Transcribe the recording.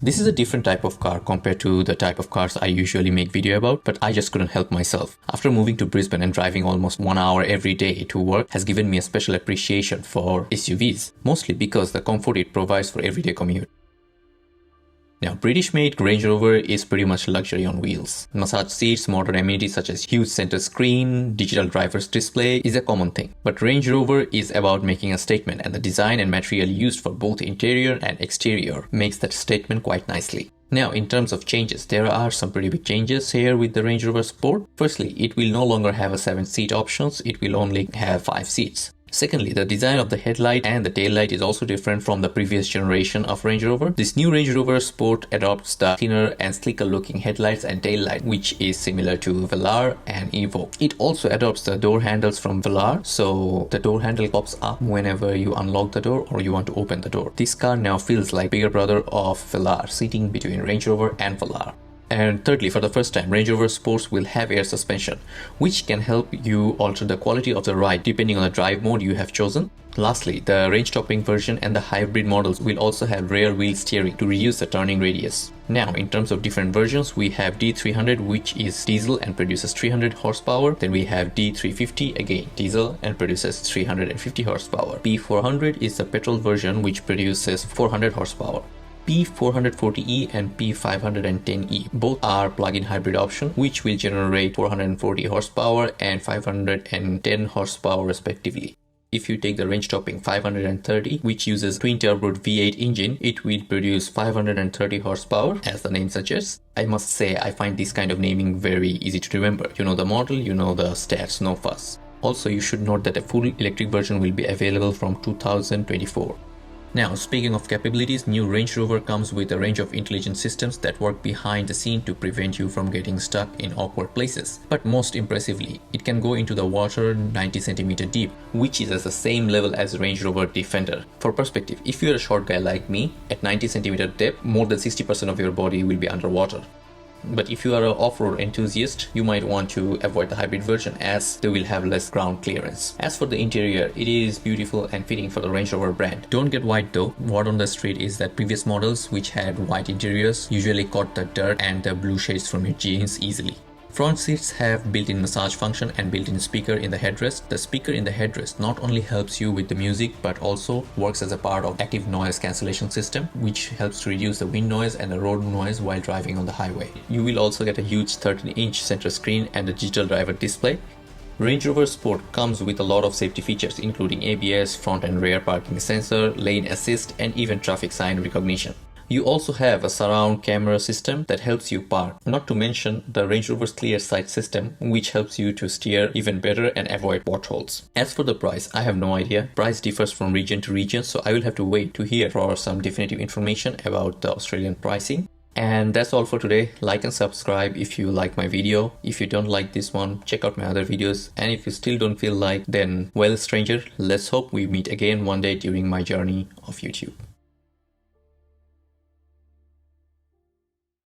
This is a different type of car compared to the type of cars I usually make video about, but I just couldn't help myself. After moving to Brisbane and driving almost 1 hour every day to work has given me a special appreciation for SUVs, mostly because the comfort it provides for everyday commute. Now, British-made Range Rover is pretty much luxury on wheels. Massage seats, modern amenities such as huge center screen, digital driver's display is a common thing. But Range Rover is about making a statement, and the design and material used for both interior and exterior makes that statement quite nicely. Now, in terms of changes, there are some pretty big changes here with the Range Rover Sport. Firstly, it will no longer have a 7-seat options, it will only have 5 seats. Secondly, the design of the headlight and the taillight is also different from the previous generation of Range Rover. This new Range Rover Sport adopts the thinner and sleeker looking headlights and taillight, which is similar to Velar and Evo. It also adopts the door handles from Velar, so the door handle pops up whenever you unlock the door or you want to open the door. This car now feels like bigger brother of Velar, sitting between Range Rover and Velar. And thirdly, for the first time, Range Rover Sports will have air suspension, which can help you alter the quality of the ride depending on the drive mode you have chosen. Lastly, the range-topping version and the hybrid models will also have rear wheel steering to reduce the turning radius. Now, in terms of different versions, we have D300, which is diesel and produces 300 horsepower. Then we have D350, again diesel and produces 350 horsepower. P400 is the petrol version, which produces 400 horsepower. P440E and P510E both are plug-in hybrid option, which will generate 440 horsepower and 510 horsepower respectively. If you take the range-topping 530, which uses twin-turbo V8 engine, it will produce 530 horsepower, as the name suggests. I must say, I find this kind of naming very easy to remember. You know the model, you know the stats, no fuss. Also, you should note that a full electric version will be available from 2024. Now, speaking of capabilities, new Range Rover comes with a range of intelligent systems that work behind the scene to prevent you from getting stuck in awkward places. But most impressively, it can go into the water 90 cm deep, which is at the same level as Range Rover Defender. For perspective, if you're a short guy like me, at 90 cm depth, more than 60% of your body will be underwater. But if you are an off-road enthusiast, you might want to avoid the hybrid version as they will have less ground clearance. As for the interior, it is beautiful and fitting for the Range Rover brand. Don't get white though. Word on the street is that previous models which had white interiors usually caught the dirt and the blue shades from your jeans easily. Front seats have built-in massage function and built-in speaker in the headrest. The speaker in the headrest not only helps you with the music but also works as a part of active noise cancellation system, which helps to reduce the wind noise and the road noise while driving on the highway. You will also get a huge 13-inch center screen and a digital driver display. Range Rover Sport comes with a lot of safety features including ABS, front and rear parking sensor, lane assist and even traffic sign recognition. You also have a surround camera system that helps you park, not to mention the Range Rover's clear sight system, which helps you to steer even better and avoid potholes. As for the price, I have no idea. Price differs from region to region, so I will have to wait to hear for some definitive information about the Australian pricing. And that's all for today. Like and subscribe if you like my video. If you don't like this one, check out my other videos. And if you still don't feel like, then well stranger, let's hope we meet again one day during my journey of YouTube.